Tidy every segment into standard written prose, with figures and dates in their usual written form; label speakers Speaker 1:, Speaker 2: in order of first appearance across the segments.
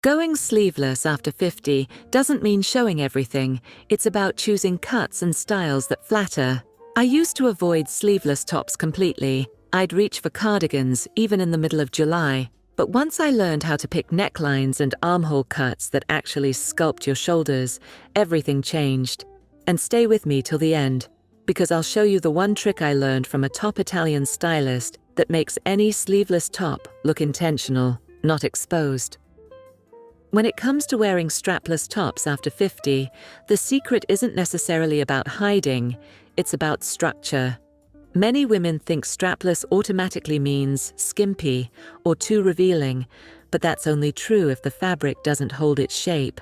Speaker 1: Going sleeveless after 50 doesn't mean showing everything, it's about choosing cuts and styles that flatter. I used to avoid sleeveless tops completely. I'd reach for cardigans even in the middle of July. But once I learned how to pick necklines and armhole cuts that actually sculpt your shoulders, everything changed. And stay with me till the end, because I'll show you the one trick I learned from a top Italian stylist that makes any sleeveless top look intentional, not exposed. When it comes to wearing strapless tops after 50, the secret isn't necessarily about hiding, it's about structure. Many women think strapless automatically means skimpy or too revealing, but that's only true if the fabric doesn't hold its shape.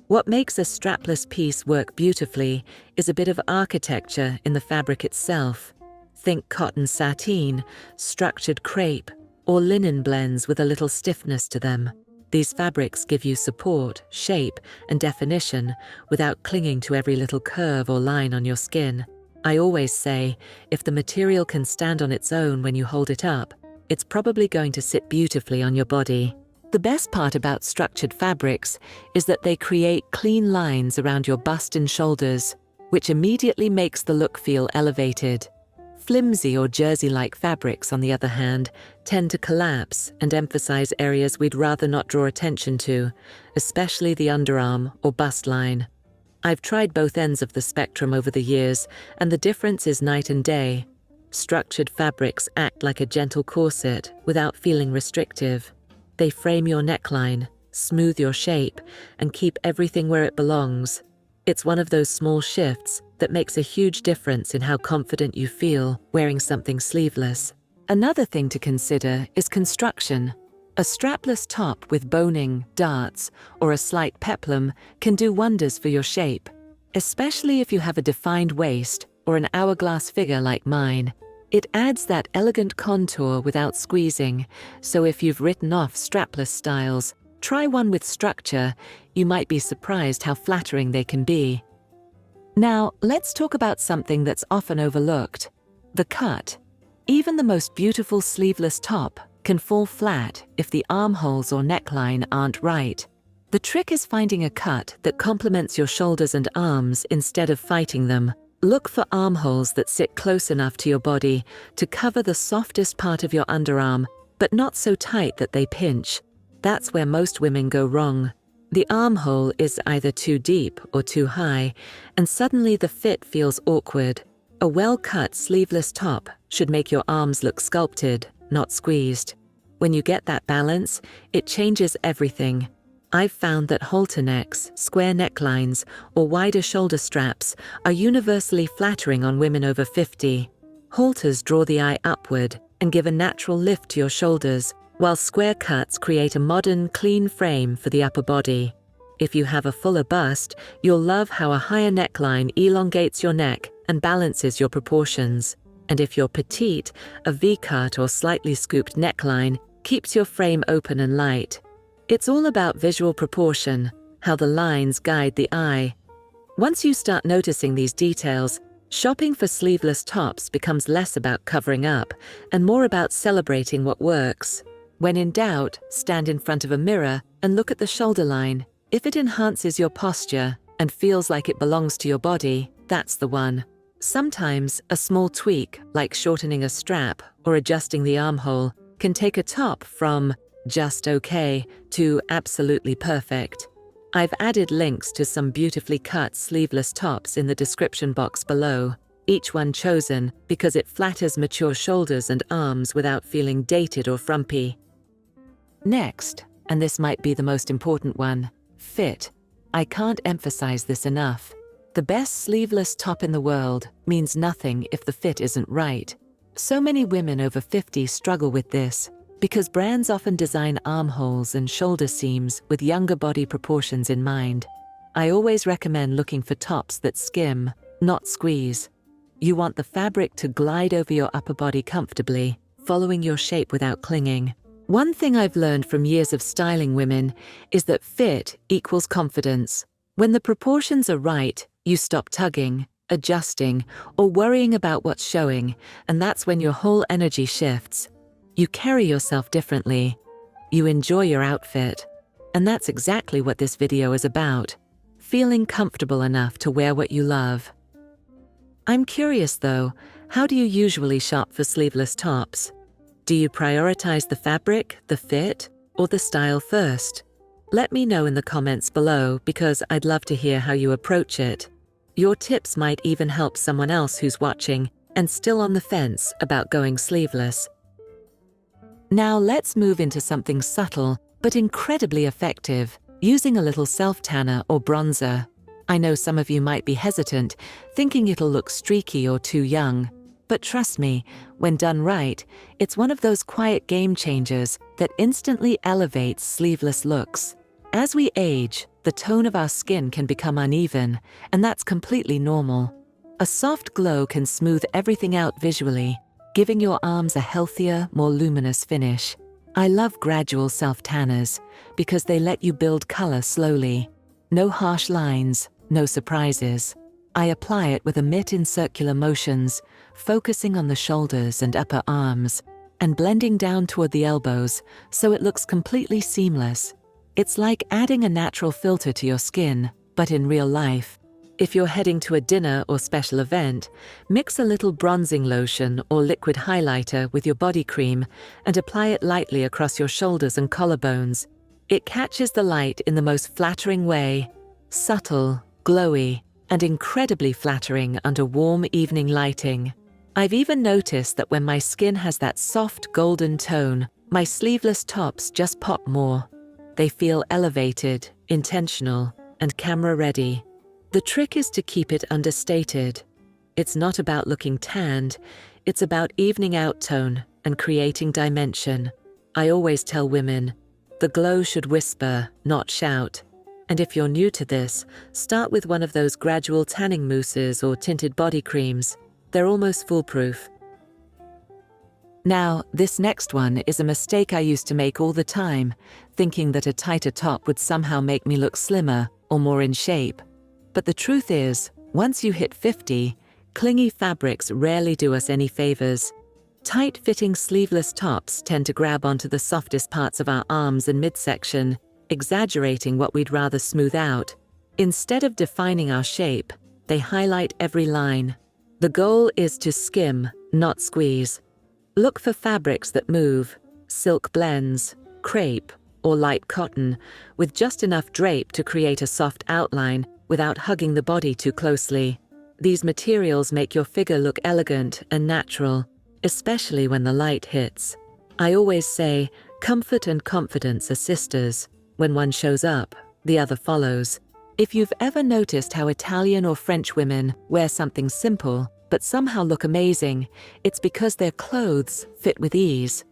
Speaker 1: What makes a strapless piece work beautifully is a bit of architecture in the fabric itself. Think cotton sateen, structured crepe, or linen blends with a little stiffness to them. These fabrics give you support, shape, and definition without clinging to every little curve or line on your skin. I always say, if the material can stand on its own when you hold it up, it's probably going to sit beautifully on your body. The best part about structured fabrics is that they create clean lines around your bust and shoulders, which immediately makes the look feel elevated. Flimsy or jersey-like fabrics, on the other hand, tend to collapse and emphasize areas we'd rather not draw attention to, especially the underarm or bust line. I've tried both ends of the spectrum over the years, and the difference is night and day. Structured fabrics act like a gentle corset without feeling restrictive. They frame your neckline, smooth your shape, and keep everything where it belongs. It's one of those small shifts that makes a huge difference in how confident you feel wearing something sleeveless. Another thing to consider is construction. A strapless top with boning, darts, or a slight peplum can do wonders for your shape, especially if you have a defined waist or an hourglass figure like mine. It adds that elegant contour without squeezing, so if you've written off strapless styles, try one with structure. You might be surprised how flattering they can be. Now, let's talk about something that's often overlooked: the cut. Even the most beautiful sleeveless top can fall flat if the armholes or neckline aren't right. The trick is finding a cut that complements your shoulders and arms instead of fighting them. Look for armholes that sit close enough to your body to cover the softest part of your underarm, but not so tight that they pinch. That's where most women go wrong. The armhole is either too deep or too high, and suddenly the fit feels awkward. A well-cut sleeveless top should make your arms look sculpted, not squeezed. When you get that balance, it changes everything. I've found that halter necks, square necklines, or wider shoulder straps are universally flattering on women over 50. Halters draw the eye upward and give a natural lift to your shoulders, while square cuts create a modern, clean frame for the upper body. If you have a fuller bust, you'll love how a higher neckline elongates your neck and balances your proportions. And if you're petite, a V-cut or slightly scooped neckline keeps your frame open and light. It's all about visual proportion, how the lines guide the eye. Once you start noticing these details, shopping for sleeveless tops becomes less about covering up and more about celebrating what works. When in doubt, stand in front of a mirror and look at the shoulder line. If it enhances your posture and feels like it belongs to your body, that's the one. Sometimes a small tweak, like shortening a strap or adjusting the armhole, can take a top from just okay to absolutely perfect. I've added links to some beautifully cut sleeveless tops in the description box below, each one chosen because it flatters mature shoulders and arms without feeling dated or frumpy. Next, and this might be the most important one, fit. I can't emphasize this enough. The best sleeveless top in the world means nothing if the fit isn't right. So many women over 50 struggle with this because brands often design armholes and shoulder seams with younger body proportions in mind. I always recommend looking for tops that skim, not squeeze. You want the fabric to glide over your upper body comfortably, following your shape without clinging. One thing I've learned from years of styling women is that fit equals confidence. When the proportions are right, you stop tugging, adjusting, or worrying about what's showing, and that's when your whole energy shifts. You carry yourself differently. You enjoy your outfit. And that's exactly what this video is about. Feeling comfortable enough to wear what you love. I'm curious though, how do you usually shop for sleeveless tops? Do you prioritize the fabric, the fit, or the style first? Let me know in the comments below because I'd love to hear how you approach it. Your tips might even help someone else who's watching and still on the fence about going sleeveless. Now let's move into something subtle but incredibly effective, using a little self-tanner or bronzer. I know some of you might be hesitant, thinking it'll look streaky or too young. But trust me, when done right, it's one of those quiet game changers that instantly elevates sleeveless looks. As we age, the tone of our skin can become uneven, and that's completely normal. A soft glow can smooth everything out visually, giving your arms a healthier, more luminous finish. I love gradual self-tanners because they let you build color slowly. No harsh lines, no surprises. I apply it with a mitt in circular motions, focusing on the shoulders and upper arms, and blending down toward the elbows so it looks completely seamless. It's like adding a natural filter to your skin, but in real life. If you're heading to a dinner or special event, mix a little bronzing lotion or liquid highlighter with your body cream and apply it lightly across your shoulders and collarbones. It catches the light in the most flattering way, subtle, glowy, and incredibly flattering under warm evening lighting. I've even noticed that when my skin has that soft golden tone, my sleeveless tops just pop more. They feel elevated, intentional, and camera-ready. The trick is to keep it understated. It's not about looking tanned, it's about evening out tone and creating dimension. I always tell women, the glow should whisper, not shout. And if you're new to this, start with one of those gradual tanning mousses or tinted body creams. They're almost foolproof. Now, this next one is a mistake I used to make all the time, thinking that a tighter top would somehow make me look slimmer or more in shape. But the truth is, once you hit 50, clingy fabrics rarely do us any favors. Tight-fitting sleeveless tops tend to grab onto the softest parts of our arms and midsection, exaggerating what we'd rather smooth out. Instead of defining our shape, they highlight every line. The goal is to skim, not squeeze. Look for fabrics that move, silk blends, crepe, or light cotton, with just enough drape to create a soft outline without hugging the body too closely. These materials make your figure look elegant and natural, especially when the light hits. I always say, comfort and confidence are sisters. When one shows up, the other follows. If you've ever noticed how Italian or French women wear something simple but somehow look amazing, it's because their clothes fit with ease.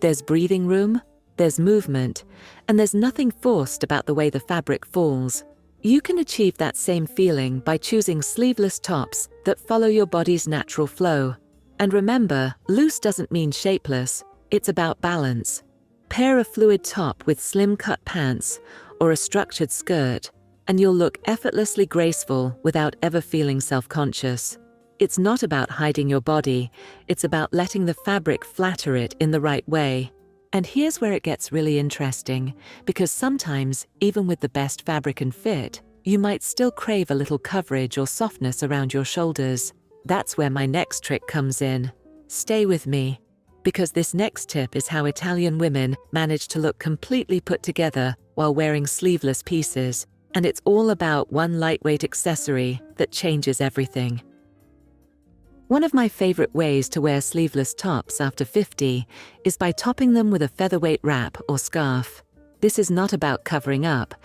Speaker 1: There's breathing room, there's movement, and there's nothing forced about the way the fabric falls. You can achieve that same feeling by choosing sleeveless tops that follow your body's natural flow. And remember, loose doesn't mean shapeless, it's about balance. Pair a fluid top with slim cut pants or a structured skirt, and you'll look effortlessly graceful without ever feeling self-conscious. It's not about hiding your body, it's about letting the fabric flatter it in the right way. And here's where it gets really interesting, because sometimes, even with the best fabric and fit, you might still crave a little coverage or softness around your shoulders. That's where my next trick comes in. Stay with me, because this next tip is how Italian women manage to look completely put together while wearing sleeveless pieces, and it's all about one lightweight accessory that changes everything. One of my favorite ways to wear sleeveless tops after 50 is by topping them with a featherweight wrap or scarf. This is not about covering up,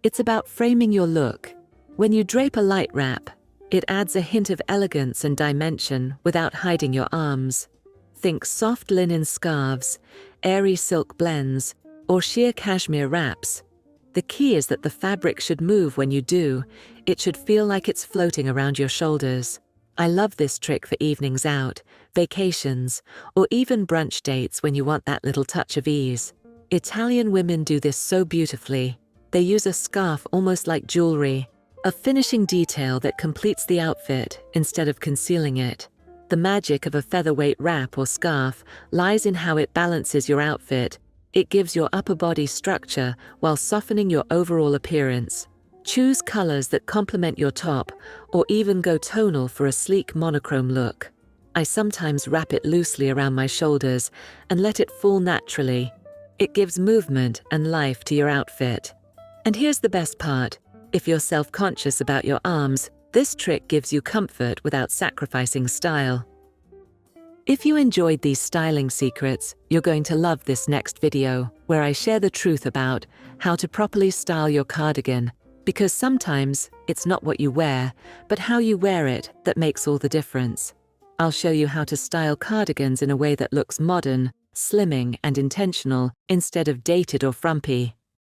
Speaker 1: it's about framing your look. When you drape a light wrap, it adds a hint of elegance and dimension without hiding your arms. Think soft linen scarves, airy silk blends, or sheer cashmere wraps. The key is that the fabric should move when you do. It should feel like it's floating around your shoulders. I love this trick for evenings out, vacations, or even brunch dates when you want that little touch of ease. Italian women do this so beautifully. They use a scarf almost like jewelry, a finishing detail that completes the outfit instead of concealing it. The magic of a featherweight wrap or scarf lies in how it balances your outfit, It gives your upper body structure while softening your overall appearance. Choose colors that complement your top, or even go tonal for a sleek monochrome look. I sometimes wrap it loosely around my shoulders and let it fall naturally. It gives movement and life to your outfit. And here's the best part. If you're self-conscious about your arms, this trick gives you comfort without sacrificing style. If you enjoyed these styling secrets, you're going to love this next video, where I share the truth about how to properly style your cardigan, because sometimes it's not what you wear, but how you wear it that makes all the difference. I'll show you how to style cardigans in a way that looks modern, slimming, and intentional, instead of dated or frumpy.